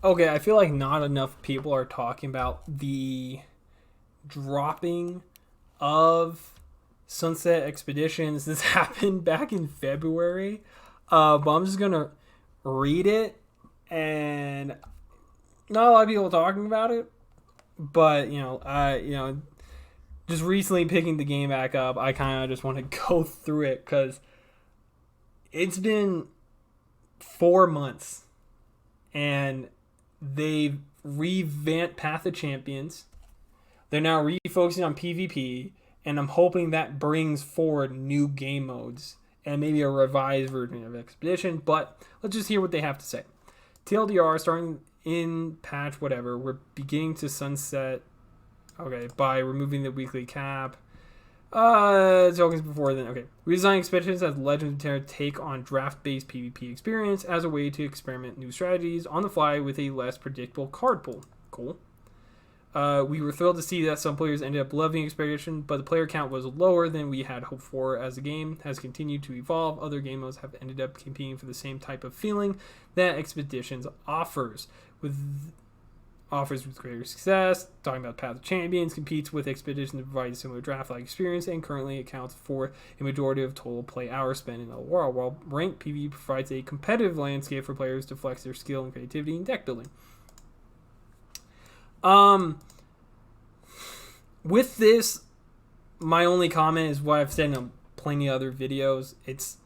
Okay, I feel like not enough people are talking about the dropping of Sunset Expeditions. This happened back in February. But I'm just gonna read it, and not a lot of people are talking about it. But just recently picking the game back up, I kind of just want to go through it because it's been 4 months, and they've revamped Path of Champions. They're now refocusing on PvP, and I'm hoping that brings forward new game modes and maybe a revised version of Expedition. But let's just hear what they have to say. TLDR, starting in patch whatever, we're beginning to sunset. Okay, by removing the weekly cap. Tokens before then. Okay. Redesigning Expeditions as Legends of Terra take on draft-based PvP experience as a way to experiment new strategies on the fly with a less predictable card pool. Cool. We were thrilled to see that some players ended up loving Expedition, but the player count was lower than we had hoped for. As the game has continued to evolve, other game modes have ended up competing for the same type of feeling that Expeditions offers with greater success. Talking about Path of Champions, competes with Expedition to provide a similar draft-like experience and currently accounts for a majority of total play hours spent in the world, while Ranked PvP provides a competitive landscape for players to flex their skill and creativity in deck building. With this, my only comment is what I've said in plenty of other videos. It's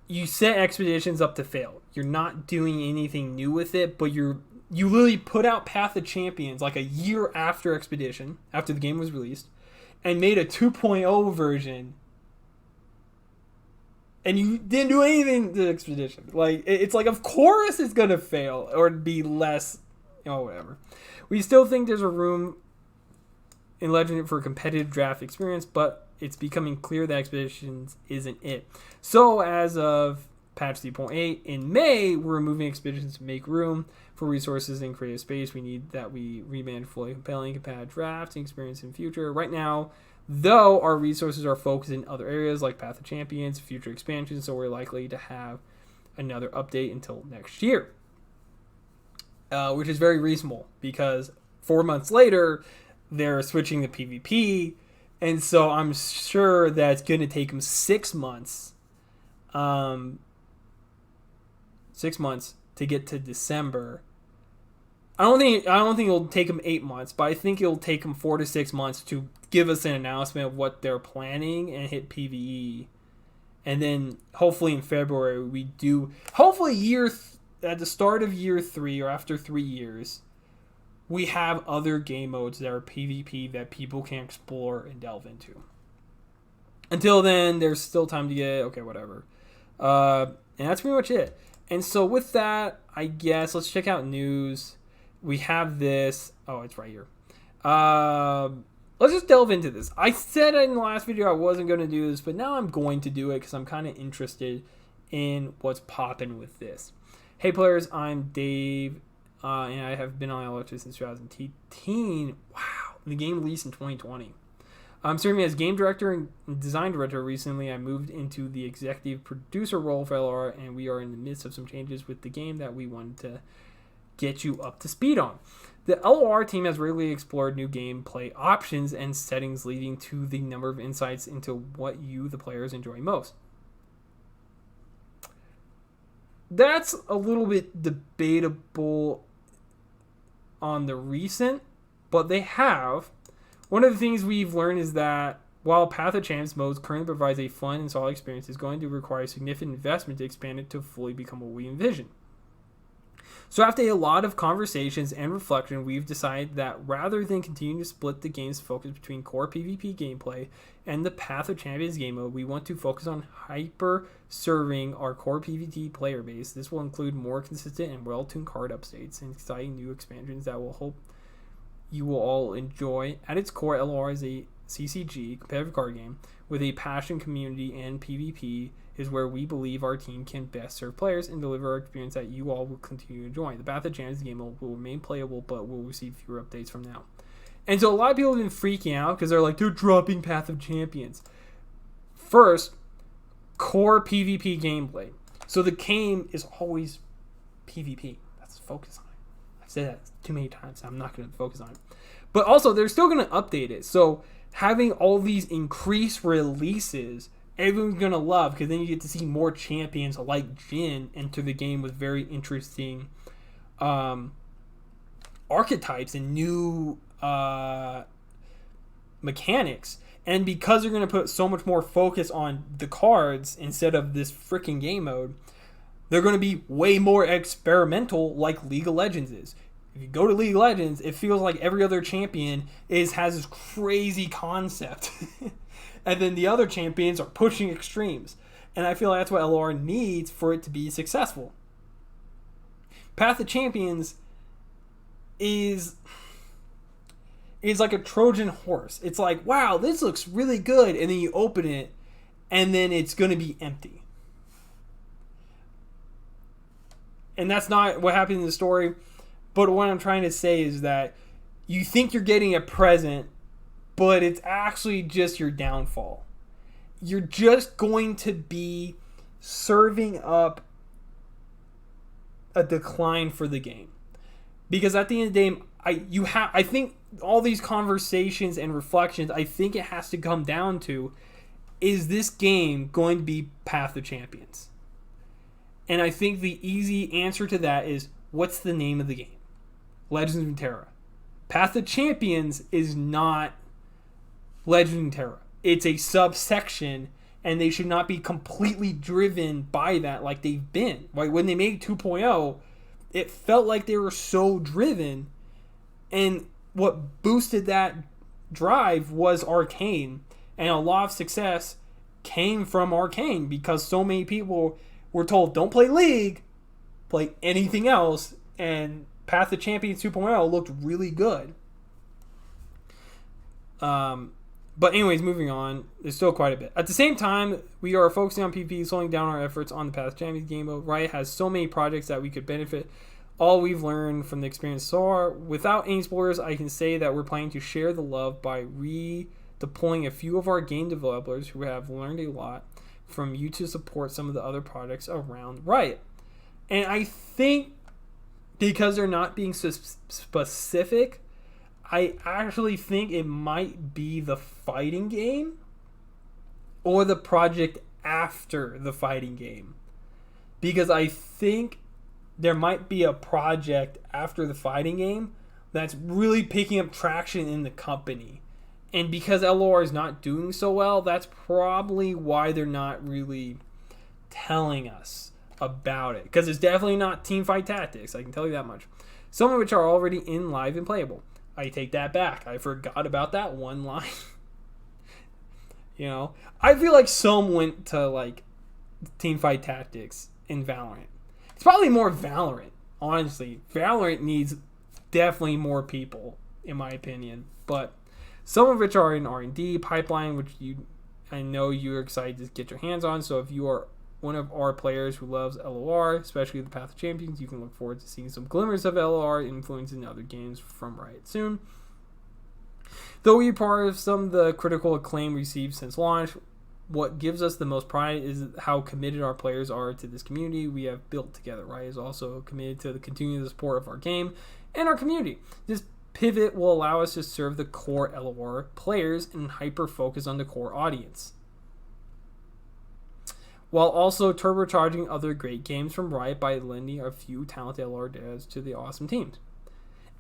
you set Expeditions up to fail. You're not doing anything new with it, but you literally put out Path of Champions like a year after Expedition, after the game was released, and made a 2.0 version, and you didn't do anything to Expedition. Like, it's like, of course it's going to fail or be less, whatever. We still think there's a room in Legend for a competitive draft experience, but it's becoming clear that Expeditions isn't it. So as of patch 3.8 in May, we're removing Expeditions to make room for resources and creative space. We need that we rebrand fully compelling, competitive drafting experience in future. Right now, though, our resources are focused in other areas like Path of Champions, future expansions, so we're likely to have another update until next year. Which is very reasonable because 4 months later, they're switching to PvP, and so I'm sure that it's going to take them 6 months. 6 months to get to December. I don't think it'll take them 8 months, but I think it'll take them 4 to 6 months to give us an announcement of what they're planning and hit PvE. And then hopefully in February we do. Hopefully at the start of year 3 or after 3 years, we have other game modes that are PvP that people can explore and delve into. Until then, there's still time to get whatever. And that's pretty much it. And so with that, I guess let's check out news. We have this. Oh, it's right here. Let's just delve into this. I said in the last video I wasn't going to do this, but now I'm going to do it because I'm kind of interested in what's popping with this. Hey players, I'm Dave, and I have been on LFT since 2018. Wow, the game released in 2020. I'm serving as game director and design director. Recently, I moved into the executive producer role for LR, and we are in the midst of some changes with the game that we wanted to get you up to speed on. The LOR team has regularly explored new gameplay options and settings, leading to the number of insights into what you, the players, enjoy most. That's a little bit debatable on the recent, but they have. One of the things we've learned is that while Path of Champions mode currently provides a fun and solid experience, it's going to require significant investment to expand it to fully become what we envision. So after a lot of conversations and reflection, we've decided that rather than continue to split the game's focus between core PvP gameplay and the Path of Champions game mode, we want to focus on hyper-serving our core PvP player base. This will include more consistent and well-tuned card updates and exciting new expansions that will hope you will all enjoy. At its core, LOR is a CCG, competitive card game, with a passion community, and PvP is where we believe our team can best serve players and deliver an experience that you all will continue to enjoy. The Path of Champions game will remain playable, but will receive fewer updates from now. And so a lot of people have been freaking out because they're like, they're dropping Path of Champions. First, core PvP gameplay. So the game is always PvP. Let's focus on it. I've said that too many times. I'm not going to focus on it. But also, they're still going to update it. So having all these increased releases, everyone's going to love, because then you get to see more champions like Jhin enter the game with very interesting archetypes and new mechanics. And because they're going to put so much more focus on the cards instead of this freaking game mode, they're going to be way more experimental, like League of Legends is. If you go to League of Legends, it feels like every other champion has this crazy concept. And then the other champions are pushing extremes. And I feel like that's what LOR needs for it to be successful. Path of Champions is like a Trojan horse. It's like, wow, this looks really good. And then you open it, and then it's going to be empty. And that's not what happened in the story. But what I'm trying to say is that you think you're getting a present, but it's actually just your downfall. You're just going to be serving up a decline for the game. Because at the end of the day, I think all these conversations and reflections, I think it has to come down to, is this game going to be Path of Champions? And I think the easy answer to that is, what's the name of the game? Legends of Runeterra. Path of Champions is not Legends of Runeterra. It's a subsection, and they should not be completely driven by that like they've been. Like when they made 2.0, it felt like they were so driven, and what boosted that drive was Arcane, and a lot of success came from Arcane because so many people were told, don't play League, play anything else, and Path of Champions 2.0 looked really good. But anyways, moving on, there's still quite a bit. At the same time, we are focusing on PvP, slowing down our efforts on the Path of Champions game mode. Riot has so many projects that we could benefit. All we've learned from the experience so far, without any spoilers, I can say that we're planning to share the love by redeploying a few of our game developers who have learned a lot from you to support some of the other projects around Riot. And I think because they're not being so specific, I actually think it might be the fighting game or the project after the fighting game. Because I think there might be a project after the fighting game that's really picking up traction in the company. And because LOR is not doing so well, that's probably why they're not really telling us about it. Because it's definitely not Teamfight Tactics, I can tell you that much. Some of which are already in live and playable. I take that back. I forgot about that one line. You know, I feel like some went to like Teamfight Tactics in Valorant. It's probably more Valorant, honestly. Valorant needs definitely more people, in my opinion. But some of which are in R&D pipeline, which I know you're excited to get your hands on. So if you are one of our players who loves LOR, especially the Path of Champions, you can look forward to seeing some glimmers of LOR influencing other games from Riot soon. Though we are part of some of the critical acclaim received since launch, what gives us the most pride is how committed our players are to this community we have built together. Riot is also committed to the continued support of our game and our community. This pivot will allow us to serve the core LOR players and hyper focus on the core audience, while also turbocharging other great games from Riot by lending a few talented LOR devs to the awesome teams.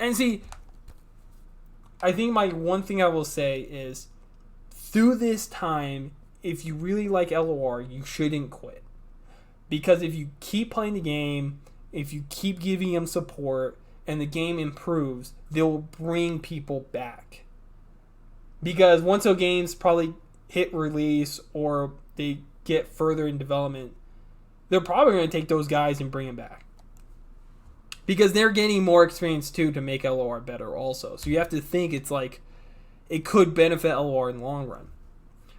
And see, I think my one thing I will say is, through this time, if you really like LOR, you shouldn't quit. Because if you keep playing the game, if you keep giving them support, and the game improves, they'll bring people back. Because once those games probably hit release or they get further in development, they're probably going to take those guys and bring them back. Because they're getting more experience too to make LOR better also. So you have to think it's like it could benefit LOR in the long run.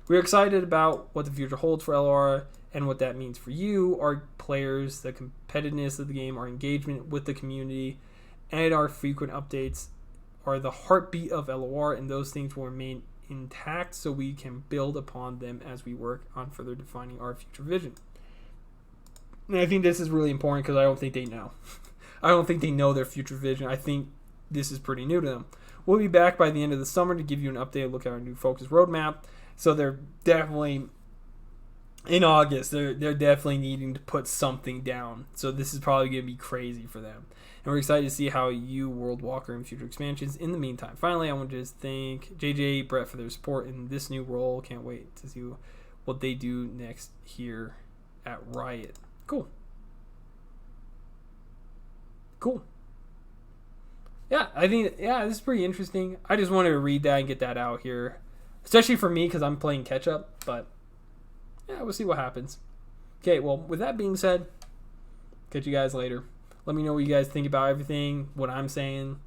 We're excited about what the future holds for LOR and what that means for you, our players, the competitiveness of the game, our engagement with the community, and our frequent updates are the heartbeat of LOR, and those things will remain intact so we can build upon them as we work on further defining our future vision. And I think this is really important because I don't think they know. I don't think they know their future vision. I think this is pretty new to them. We'll be back by the end of the summer to give you an update, look at our new focus roadmap. So they're definitely in August. They're definitely needing to put something down. So this is probably going to be crazy for them. And we're excited to see how you, World Walker, and future expansions. In the meantime, finally, I want to just thank JJ, Brett for their support in this new role. Can't wait to see what they do next here at Riot. Cool. Yeah, I think, this is pretty interesting. I just wanted to read that and get that out here. Especially for me, because I'm playing catch-up. But, yeah, we'll see what happens. Okay, well, with that being said, catch you guys later. Let me know what you guys think about everything, what I'm saying.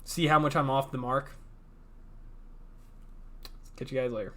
See how much I'm off the mark. Catch you guys later.